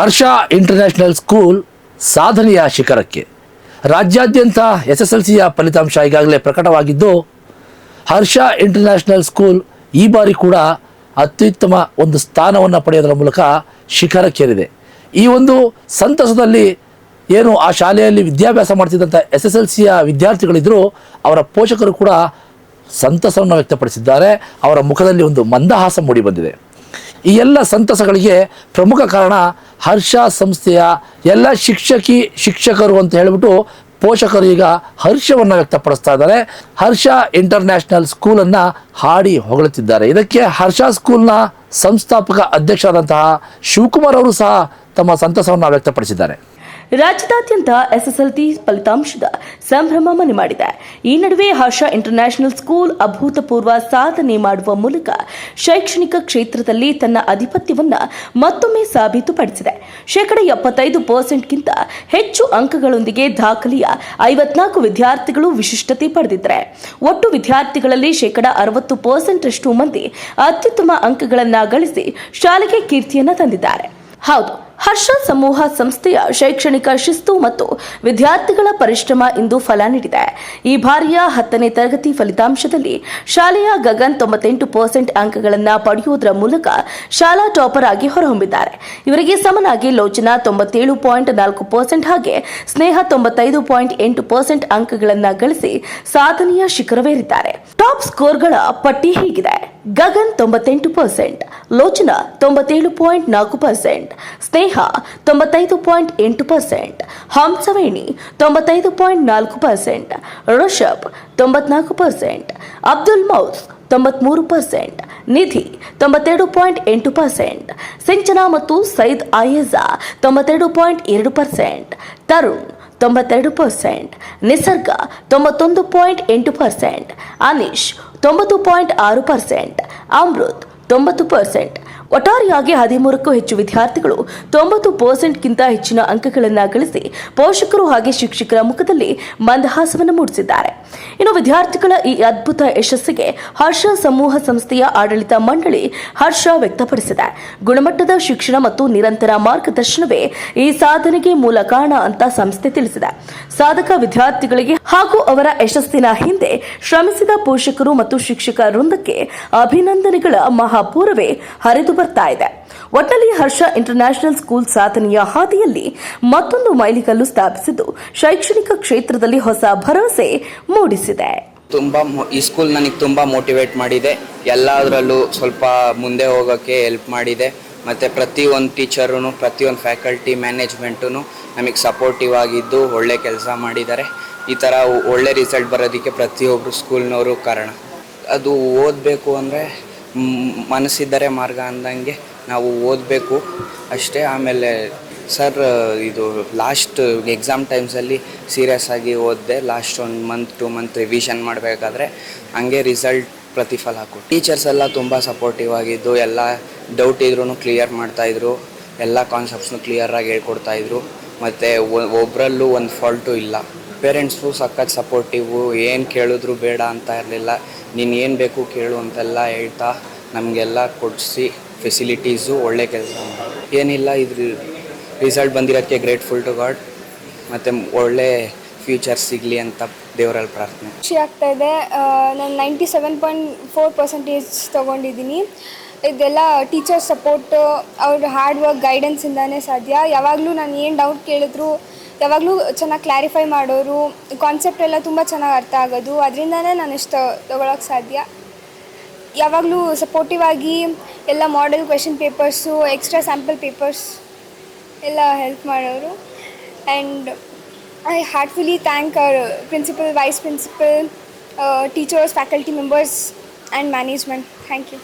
ಹರ್ಷ international school ಸಾಧನೆಯ ಶಿಖರಕ್ಕೆ. ರಾಜ್ಯಾದ್ಯಂತ SSLCಯ ಫಲಿತಾಂಶ ಈಗಾಗಲೇ ಪ್ರಕಟವಾಗಿದ್ದು, ಹರ್ಷ ಇಂಟರ್ನ್ಯಾಷನಲ್ ಸ್ಕೂಲ್ ಈ ಬಾರಿ ಕೂಡ ಅತ್ಯುತ್ತಮ ಒಂದು ಸ್ಥಾನವನ್ನು ಪಡೆಯೋದರ ಮೂಲಕ ಶಿಖರಕ್ಕೇರಿದೆ. ಈ ಒಂದು ಸಂತಸದಲ್ಲಿ ಏನು ಆ ಶಾಲೆಯಲ್ಲಿ ವಿದ್ಯಾಭ್ಯಾಸ ಮಾಡ್ತಿದ್ದಂಥ SSLCಯ ವಿದ್ಯಾರ್ಥಿಗಳಿದ್ದರೂ ಅವರ ಪೋಷಕರು ಕೂಡ ಸಂತಸವನ್ನು ವ್ಯಕ್ತಪಡಿಸಿದ್ದಾರೆ. ಅವರ ಮುಖದಲ್ಲಿ ಒಂದು ಮಂದಹಾಸ ಮೂಡಿ ಬಂದಿದೆ. ಈ ಎಲ್ಲ ಸಂತಸಗಳಿಗೆ ಪ್ರಮುಖ ಕಾರಣ ಹರ್ಷ ಸಂಸ್ಥೆಯ ಎಲ್ಲ ಶಿಕ್ಷಕರು ಅಂತ ಹೇಳಿಬಿಟ್ಟು ಪೋಷಕರು ಈಗ ಹರ್ಷವನ್ನು ವ್ಯಕ್ತಪಡಿಸ್ತಾ ಇದ್ದಾರೆ. ಹರ್ಷ ಇಂಟರ್ನ್ಯಾಷನಲ್ ಸ್ಕೂಲನ್ನು ಹಾಡಿ ಹೊಗಳುತ್ತಿದ್ದಾರೆ. ಇದಕ್ಕೆ ಹರ್ಷ ಸ್ಕೂಲ್ನ ಸಂಸ್ಥಾಪಕ ಅಧ್ಯಕ್ಷರಾದಂತಹ ಶಿವಕುಮಾರ್ ಅವರು ಸಹ ತಮ್ಮ ಸಂತಸವನ್ನು ವ್ಯಕ್ತಪಡಿಸಿದ್ದಾರೆ. ರಾಜ್ಯದಾದ್ಯಂತ SSLC ಫಲಿತಾಂಶದ ಸಂಭ್ರಮ ಮನೆ ಮಾಡಿದೆ. ಈ ನಡುವೆ ಹರ್ಷ ಇಂಟರ್ನ್ಯಾಷನಲ್ ಸ್ಕೂಲ್ ಅಭೂತಪೂರ್ವ ಸಾಧನೆ ಮಾಡುವ ಮೂಲಕ ಶೈಕ್ಷಣಿಕ ಕ್ಷೇತ್ರದಲ್ಲಿ ತನ್ನ ಆಧಿಪತ್ಯವನ್ನು ಮತ್ತೊಮ್ಮೆ ಸಾಬೀತುಪಡಿಸಿದೆ. 75%ಗಿಂತ ಹೆಚ್ಚು ಅಂಕಗಳೊಂದಿಗೆ ದಾಖಲೆಯ 54 ವಿದ್ಯಾರ್ಥಿಗಳು ವಿಶಿಷ್ಟತೆ ಪಡೆದಿದ್ದಾರೆ. ಒಟ್ಟು ವಿದ್ಯಾರ್ಥಿಗಳಲ್ಲಿ 60% ಮಂದಿ ಅತ್ಯುತ್ತಮ ಅಂಕಗಳನ್ನು ಗಳಿಸಿ ಶಾಲೆಗೆ ಕೀರ್ತಿಯನ್ನು ತಂದಿದ್ದಾರೆ. ಹೌದು, ಹರ್ಷ ಸಮೂಹ ಸಂಸ್ಥೆಯ ಶೈಕ್ಷಣಿಕ ಶಿಸ್ತು ಮತ್ತು ವಿದ್ಯಾರ್ಥಿಗಳ ಪರಿಶ್ರಮ ಇಂದು ಫಲ ನೀಡಿದೆ. ಈ ಬಾರಿಯ 10ನೇ ತರಗತಿ ಫಲಿತಾಂಶದಲ್ಲಿ ಶಾಲೆಯ ಗಗನ್ 98% ಅಂಕಗಳನ್ನು ಪಡೆಯುವುದರ ಮೂಲಕ ಶಾಲಾ ಟಾಪರ್ ಆಗಿ ಹೊರಹೊಮ್ಮಿದ್ದಾರೆ. ಇವರಿಗೆ ಸಮನಾಗಿ ಲೋಚನಾ 97.4% ಹಾಗೆ ಸ್ನೇಹ 95.8% ಅಂಕಗಳನ್ನು ಗಳಿಸಿ ಸಾಧನೆಯ ಶಿಖರವೇರಿದ್ದಾರೆ. ಟಾಪ್ ಸ್ಕೋರ್ಗಳ ಪಟ್ಟಿ ಹೀಗಿದೆ: ಗಗನ್ 98%, ಲೋಚನಾ 97.4%, ಸ್ನೇಹ 95.8%, ಹಂಸವೇಣಿ 95.4%, ಋಷಭ್ 94%, ಅಬ್ದುಲ್ ಮೌಸ್ 93%, ನಿಧಿ 92.8%, ಸಿಂಚನಾ ಮತ್ತು ಸೈದ್ ಆಯೇಜಾ 92.2%, ತರುಣ್ 92%, ನಿಸರ್ಗ 91.8%, ಅನೀಶ್ 90.6%, ಅಮೃತ್ 90%. ಒಟ್ಟಾರೆಯಾಗಿ 13ಕ್ಕೂ ಹೆಚ್ಚು ವಿದ್ಯಾರ್ಥಿಗಳು 90%ಗಿಂತ ಹೆಚ್ಚಿನ ಅಂಕಗಳನ್ನು ಗಳಿಸಿ ಪೋಷಕರು ಹಾಗೆ ಶಿಕ್ಷಕರ ಮುಖದಲ್ಲಿ ಮಂದಹಾಸವನ್ನು ಮೂಡಿಸಿದ್ದಾರೆ. ಇನ್ನು ವಿದ್ಯಾರ್ಥಿಗಳ ಈ ಅದ್ಭುತ ಯಶಸ್ಸಿಗೆ ಹರ್ಷ ಸಮೂಹ ಸಂಸ್ಥೆಯ ಆಡಳಿತ ಮಂಡಳಿ ಹರ್ಷ ವ್ಯಕ್ತಪಡಿಸಿದೆ. ಗುಣಮಟ್ಟದ ಶಿಕ್ಷಣ ಮತ್ತು ನಿರಂತರ ಮಾರ್ಗದರ್ಶನವೇ ಈ ಸಾಧನೆಗೆ ಮೂಲ ಕಾರಣ ಅಂತ ಸಂಸ್ಥೆ ತಿಳಿಸಿದೆ. ಸಾಧಕ ವಿದ್ಯಾರ್ಥಿಗಳಿಗೆ ಹಾಗೂ ಅವರ ಯಶಸ್ಸಿನ ಹಿಂದೆ ಶ್ರಮಿಸಿದ ಪೋಷಕರು ಮತ್ತು ಶಿಕ್ಷಕ ವೃಂದಕ್ಕೆ ಅಭಿನಂದನೆಗಳ ಮಹಾಪೂರವೇ ಹರಿದು ಬರ್ತಾ ಇದೆ. ಒಟ್ಟಲ್ಲಿ ಹರ್ಷ ಇಂಟರ್ನ್ಯಾಷನಲ್ ಸ್ಕೂಲ್ ಸಾಧನೆಯ ಹಾದಿಯಲ್ಲಿ ಮತ್ತೊಂದು ಮೈಲಿಗಲ್ಲು ಸ್ಥಾಪಿಸಿದ್ದು ಶೈಕ್ಷಣಿಕ ಕ್ಷೇತ್ರದಲ್ಲಿ ಹೊಸ ಭರವಸೆ ಮೂಡಿಸಿದೆ. ಈ ಸ್ಕೂಲ್ ನನಗೆ ತುಂಬ ಮೋಟಿವೇಟ್ ಮಾಡಿದೆ. ಎಲ್ಲದರಲ್ಲೂ ಸ್ವಲ್ಪ ಮುಂದೆ ಹೋಗೋಕ್ಕೆ ಹೆಲ್ಪ್ ಮಾಡಿದೆ. ಮತ್ತು ಪ್ರತಿಯೊಂದು ಟೀಚರೂ ಪ್ರತಿಯೊಂದು ಫ್ಯಾಕಲ್ಟಿ ಮ್ಯಾನೇಜ್ಮೆಂಟು ನಮಗೆ ಸಪೋರ್ಟಿವ್ ಆಗಿದ್ದು ಒಳ್ಳೆ ಕೆಲಸ ಮಾಡಿದ್ದಾರೆ. ಈ ಥರ ಒಳ್ಳೆ ರಿಸಲ್ಟ್ ಬರೋದಕ್ಕೆ ಪ್ರತಿಯೊಬ್ಬರು ಸ್ಕೂಲ್ನವರು ಕಾರಣ. ಅದು ಓದಬೇಕು ಅಂದರೆ ಮನಸ್ಸಿದ್ದರೆ ಮಾರ್ಗ ಅಂದಂಗೆ ನಾವು ಓದಬೇಕು ಅಷ್ಟೇ. ಆಮೇಲೆ ಸರ್, ಇದು ಲಾಸ್ಟ್ ಎಕ್ಸಾಮ್ ಟೈಮ್ಸಲ್ಲಿ ಸೀರಿಯಸ್ ಆಗಿ ಓದಿದೆ. ಲಾಸ್ಟ್ 1 ಮಂತ್ 2 ಮಂತ್ ರಿವಿಷನ್ ಮಾಡಬೇಕಾದ್ರೆ ಹಂಗೆ ರಿಸಲ್ಟ್ ಪ್ರತಿಫಲ ಕೊಟ್ಟು ಟೀಚರ್ಸ್ ಎಲ್ಲ ತುಂಬ ಸಪೋರ್ಟಿವ್ ಆಗಿದ್ದು, ಎಲ್ಲ ಡೌಟ್ ಇದ್ರೂ ಕ್ಲಿಯರ್ ಮಾಡ್ತಾಯಿದ್ರು, ಎಲ್ಲ ಕಾನ್ಸೆಪ್ಟ್ಸ್ನು ಕ್ಲಿಯರಾಗಿ ಹೇಳ್ಕೊಡ್ತಾಯಿದ್ರು. ಮತ್ತು ಒಬ್ಬರಲ್ಲೂ ಒಂದು ಫಾಲ್ಟು ಇಲ್ಲ. ಪೇರೆಂಟ್ಸು ಸಖತ್ ಸಪೋರ್ಟಿವು, ಏನು ಕೇಳಿದ್ರು ಬೇಡ ಅಂತ ಇರಲಿಲ್ಲ. ನೀನು ಏನು ಬೇಕು ಕೇಳು ಅಂತೆಲ್ಲ ಹೇಳ್ತಾ ನಮಗೆಲ್ಲ ಕೊಡಿಸಿ ಫೆಸಿಲಿಟೀಸು ಒಳ್ಳೆ ಕೆಲಸ ಏನಿಲ್ಲ. ಇದ್ರ ರಿಸಲ್ಟ್ ಬಂದಿರೋಕ್ಕೆ ಗ್ರೇಟ್ಫುಲ್ ಟು ಗಾಡ್. ಮತ್ತು ಒಳ್ಳೆ ಫ್ಯೂಚರ್ ಸಿಗಲಿ ಅಂತ ದೇವರಲ್ಲಿ ಪ್ರಾರ್ಥನೆ. ಖುಷಿ ಆಗ್ತಾಯಿದೆ. ನಾನು 97.4% ತೊಗೊಂಡಿದ್ದೀನಿ. ಇದೆಲ್ಲ ಟೀಚರ್ ಸಪೋರ್ಟ್, ಅವ್ರ ಹಾರ್ಡ್ ವರ್ಕ್ ಗೈಡೆನ್ಸಿಂದಾನೇ ಸಾಧ್ಯ. ಯಾವಾಗಲೂ ನಾನು ಏನು ಡೌಟ್ ಕೇಳಿದ್ರು ಯಾವಾಗಲೂ ಚೆನ್ನಾಗಿ ಕ್ಲಾರಿಫೈ ಮಾಡೋರು, ಕಾನ್ಸೆಪ್ಟ್ ಎಲ್ಲ ತುಂಬ ಚೆನ್ನಾಗಿ ಅರ್ಥ ಆಗೋದು. ಅದರಿಂದನೇ ನಾನು ಇಷ್ಟು ತೊಗೊಳಕ್ಕೆ ಸಾಧ್ಯ. ಯಾವಾಗಲೂ ಸಪೋರ್ಟಿವ್ ಆಗಿ ಎಲ್ಲ model question papers, extra sample papers ಎಲ್ಲ ಹೆಲ್ಪ್ ಮಾಡೋರು. And I heartfully thank our principal, vice principal, teachers, faculty members and management. Thank you.